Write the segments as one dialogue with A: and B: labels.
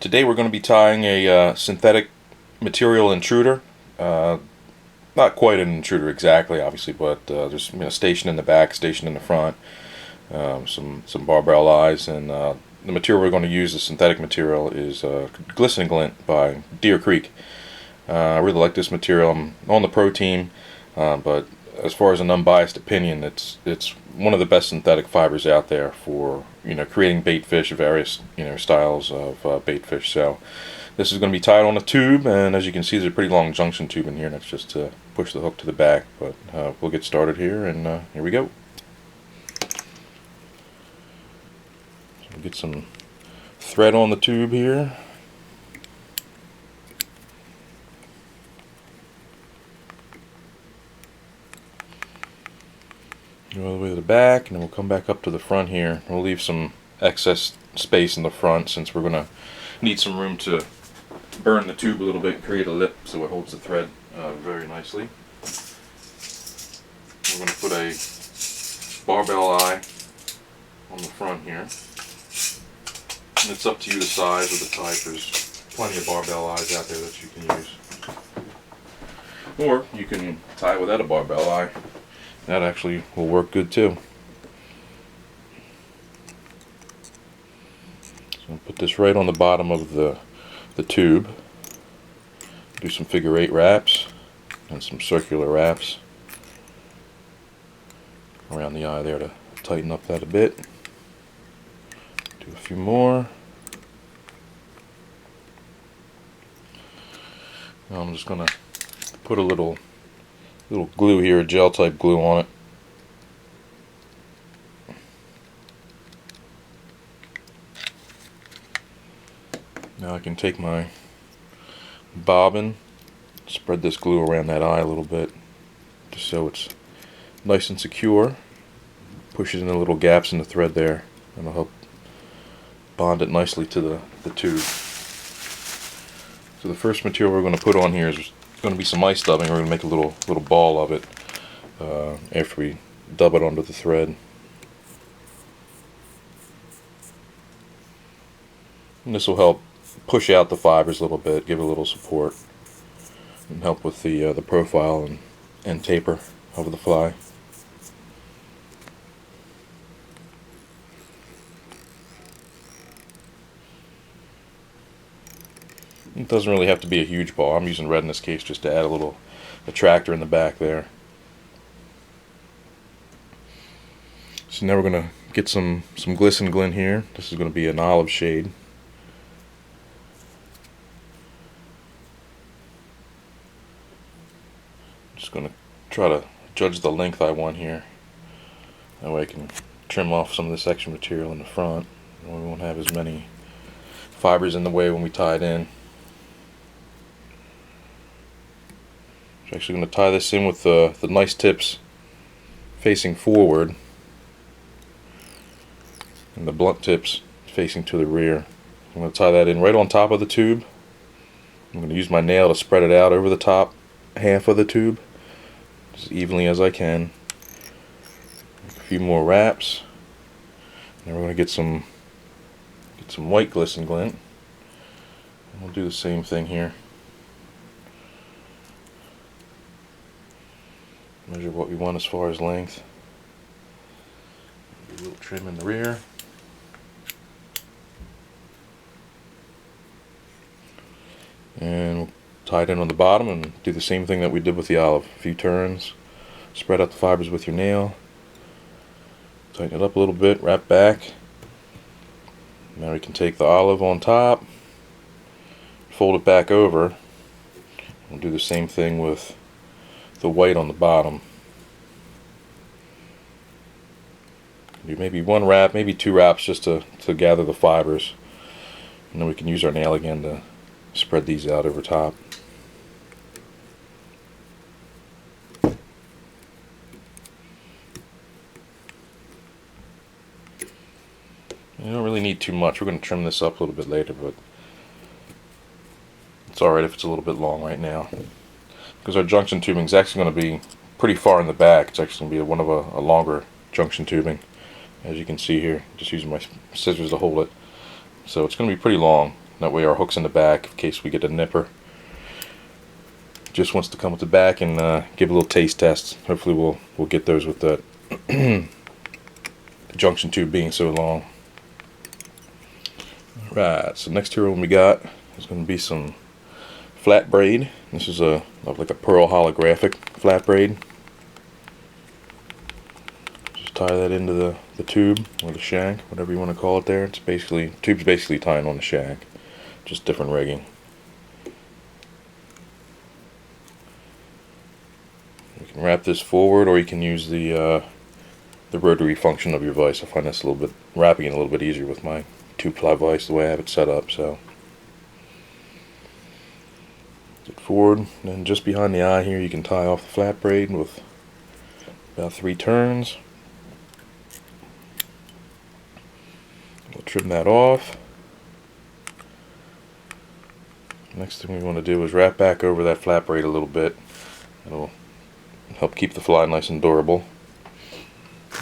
A: Today we're going to be tying a synthetic material intruder. Not quite an intruder exactly, obviously, but there's a station in the back, station in the front, some barbell eyes, and the material we're going to use, the synthetic material, is Gliss-N-Glint by Deer Creek. I really like this material. I'm on the pro team, but as far as an unbiased opinion, it's one of the best synthetic fibers out there for creating bait fish, various styles of bait fish. So this is going to be tied on a tube, and as you can see, there's a pretty long junction tube in here. That's just to push the hook to the back. But we'll get started here, and here we go. So we'll get some thread on the tube here. Go all the way to the back, and then we'll come back up to the front here. We'll leave some excess space in the front since we're going to need some room to burn the tube a little bit and create a lip so it holds the thread very nicely. We're going to put a barbell eye on the front here. And it's up to you the size or the type. There's plenty of barbell eyes out there that you can use. Or you can tie it without a barbell eye. That actually will work good too. So I'll put this right on the bottom of the tube. Do some figure 8 wraps and some circular wraps around the eye there to tighten up that a bit. Do a few more. Now I'm just going to put a little glue here, gel type glue on it. Now I can take my bobbin, spread this glue around that eye a little bit just so it's nice and secure. Push it in the little gaps in the thread there, and it'll help bond it nicely to the tube. So the first material we're going to put on here is going to be some ice dubbing. We're going to make a little ball of it after we dub it onto the thread. And this will help push out the fibers a little bit, give it a little support, and help with the profile and taper of the fly. It doesn't really have to be a huge ball. I'm using red in this case just to add a little attractor in the back there. So now we're going to get some Gliss-N-Glint here. This is going to be an olive shade. Just going to try to judge the length I want here. That way I can trim off some of this extra material in the front. We won't have as many fibers in the way when we tie it in. I'm actually going to tie this in with the nice tips facing forward and the blunt tips facing to the rear. I'm going to tie that in right on top of the tube. I'm going to use my nail to spread it out over the top half of the tube as evenly as I can. Make a few more wraps. Then we're going to get some white Gliss-N-Glint. We'll do the same thing here. Measure what we want as far as length. Do a little trim in the rear. And we'll tie it in on the bottom and do the same thing that we did with the olive. A few turns. Spread out the fibers with your nail. Tighten it up a little bit, wrap back. Now we can take the olive on top, fold it back over. We'll do the same thing with the white on the bottom. Do maybe one wrap, maybe 2 wraps just to gather the fibers. And then we can use our nail again to spread these out over top. You don't really need too much. We're going to trim this up a little bit later, but it's alright if it's a little bit long right now. Because our junction tubing is actually going to be pretty far in the back. It's actually going to be one of a longer junction tubing, as you can see here. Just using my scissors to hold it. So it's going to be pretty long. That way our hook's in the back in case we get a nipper. Just wants to come with the back and give a little taste test. Hopefully we'll get those with the junction tube being so long. Right, so next here one we got is going to be some flat braid. This is like a pearl holographic flat braid. Just tie that into the tube or the shank, whatever you want to call it there. It's basically, tube's basically tying on the shank, just different rigging. You can wrap this forward, or you can use the rotary function of your vise. I find this wrapping it a little bit easier with my 2-ply vise the way I have it set up. So get forward, and then just behind the eye here you can tie off the flat braid with about 3 turns. We'll trim that off. Next thing we want to do is wrap back over that flat braid a little bit. It'll help keep the fly nice and durable.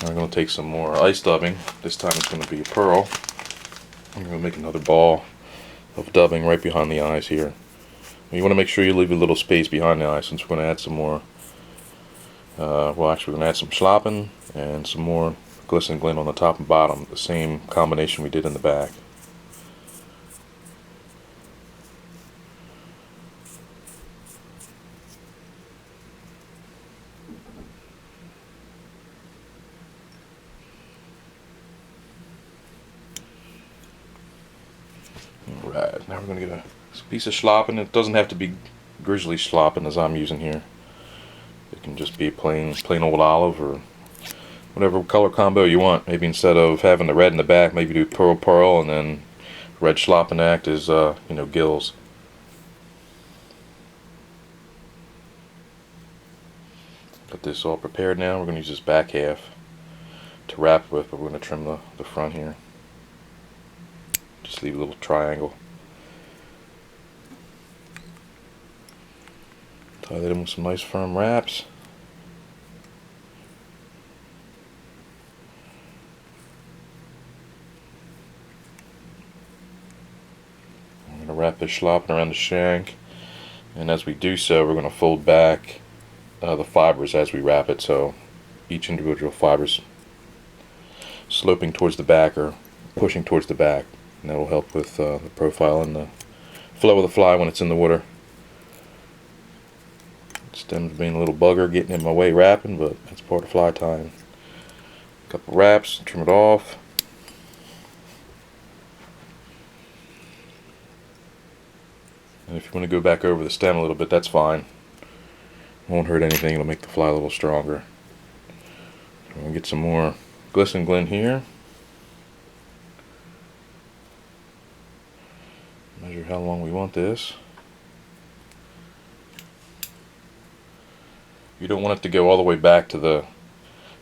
A: Now we're going to take some more ice dubbing. This time it's going to be a pearl. I'm going to make another ball of dubbing right behind the eyes here. You want to make sure you leave a little space behind the eyes, since we're going to add some more, well, actually we're going to add some slopping and some more Gliss-N-Glint on the top and bottom, the same combination we did in the back. Alright, now we're going to get a piece of slopping. It doesn't have to be grizzly slopping as I'm using here. It can just be plain old olive or whatever color combo you want. Maybe instead of having the red in the back, maybe do pearl and then red slopping act as gills. Got this all prepared now. We're going to use this back half to wrap with, but we're going to trim the front here. Just leave a little triangle. Tie that in with some nice firm wraps. I'm going to wrap this slopping around the shank, and as we do so we're going to fold back the fibers as we wrap it, so each individual fiber's sloping towards the back or pushing towards the back, and that will help with the profile and the flow of the fly when it's in the water. Stems being a little bugger getting in my way wrapping, but that's part of fly tying. A couple wraps, trim it off. And if you want to go back over the stem a little bit, that's fine. Won't hurt anything, it'll make the fly a little stronger. I'm going to get some more Gliss-N-Glint here. Measure how long we want this. You don't want it to go all the way back to the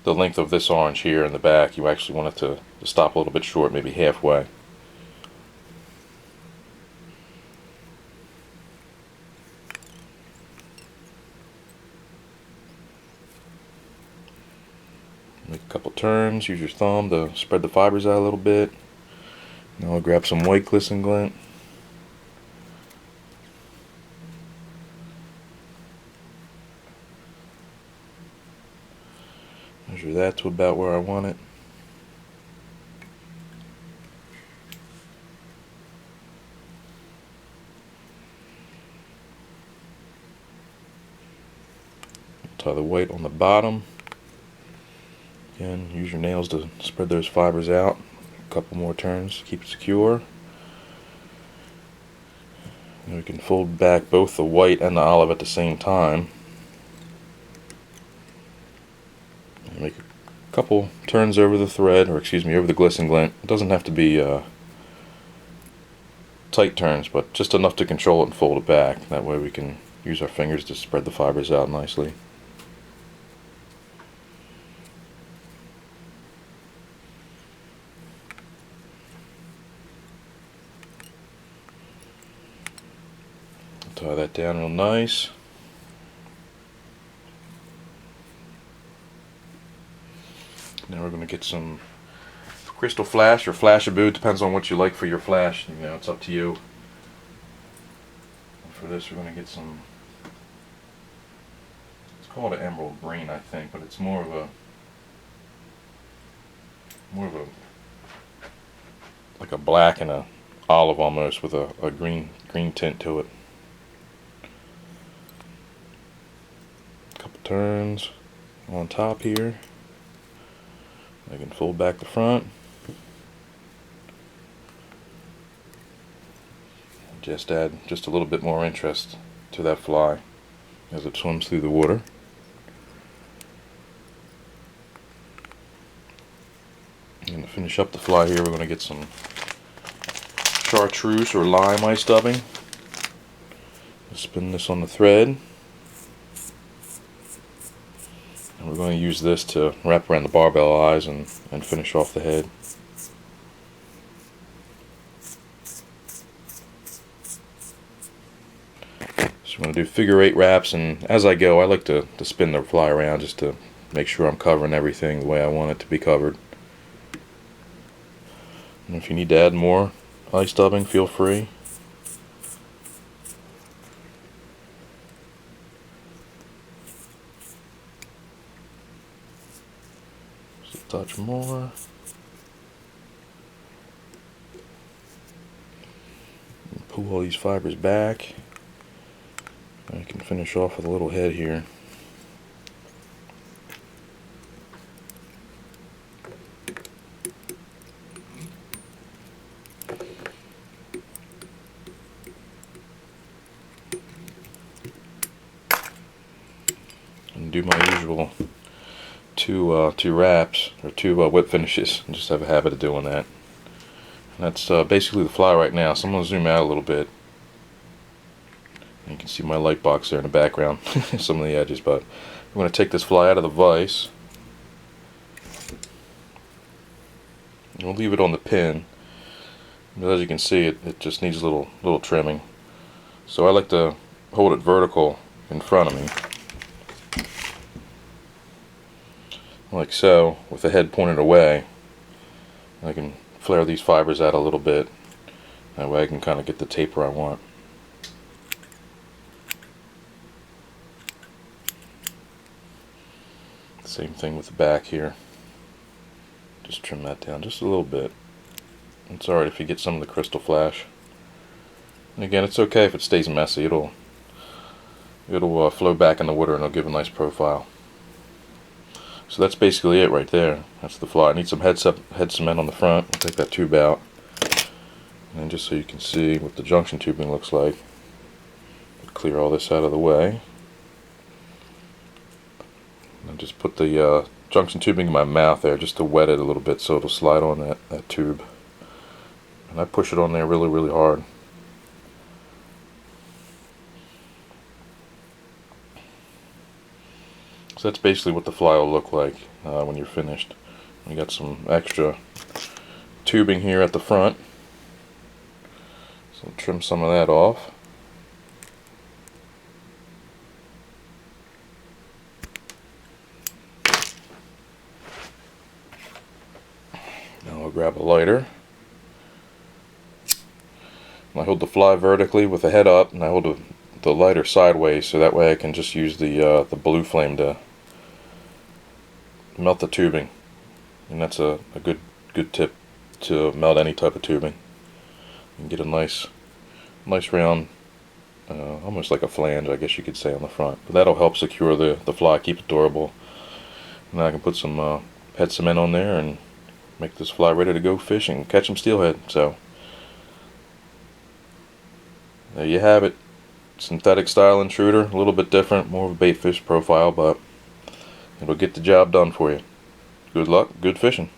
A: length of this orange here in the back. You actually want it to stop a little bit short, maybe halfway. Make a couple turns, use your thumb to spread the fibers out a little bit. Now I'll grab some white Gliss-N-Glint. Measure that to about where I want it. Tie the white on the bottom. Again, use your nails to spread those fibers out. A couple more turns, keep it secure. And we can fold back both the white and the olive at the same time. And make a couple turns over the thread, or excuse me, over the Gliss-N-Glint. It doesn't have to be tight turns, but just enough to control it and fold it back. That way we can use our fingers to spread the fibers out nicely. Tie that down real nice. Now we're going to get some crystal flash or flash-a-boo, depends on what you like for your flash. You know, it's up to you. For this, we're going to get some, it's called an emerald green, I think, but it's more of a like a black and a olive almost, with a green tint to it. A couple turns on top here. I can fold back the front. Just add just a little bit more interest to that fly as it swims through the water. And to finish up the fly here, we're going to get some chartreuse or lime ice dubbing. Spin this on the thread. And we're going to use this to wrap around the barbell eyes and finish off the head. So I'm going to do figure 8 wraps, and as I go I like to spin the fly around just to make sure I'm covering everything the way I want it to be covered. And if you need to add more ice dubbing, feel free. Just a touch more. And pull all these fibers back. I can finish off with a little head here. And do my usual two wraps, or two whip finishes, and just have a habit of doing that. And that's basically the fly right now. So I'm going to zoom out a little bit. You can see my light box there in the background, some of the edges, but I'm going to take this fly out of the vise. We'll leave it on the pin. But as you can see, it just needs a little trimming. So I like to hold it vertical in front of me, like so, with the head pointed away. I can flare these fibers out a little bit. That way I can kind of get the taper I want. Same thing with the back here. Just trim that down just a little bit. It's alright if you get some of the crystal flash. And again, it's okay if it stays messy. It'll flow back in the water and it'll give a nice profile. So that's basically it right there. That's the fly. I need some head cement on the front. I'll take that tube out. And just so you can see what the junction tubing looks like, clear all this out of the way. And just put the junction tubing in my mouth there just to wet it a little bit so it'll slide on that tube. And I push it on there really, really hard. So that's basically what the fly will look like when you're finished. We got some extra tubing here at the front, so trim some of that off. Now I'll grab a lighter. And I hold the fly vertically with the head up, and I hold the lighter sideways, so that way I can just use the blue flame to melt the tubing. And that's a good tip to melt any type of tubing. You can get a nice round, almost like a flange, I guess you could say, on the front. But that'll help secure the fly, keep it durable. And I can put some head cement on there and make this fly ready to go fishing, catch some steelhead. So there you have it. Synthetic style intruder, a little bit different, more of a bait fish profile, but it'll get the job done for you. Good luck, good fishing.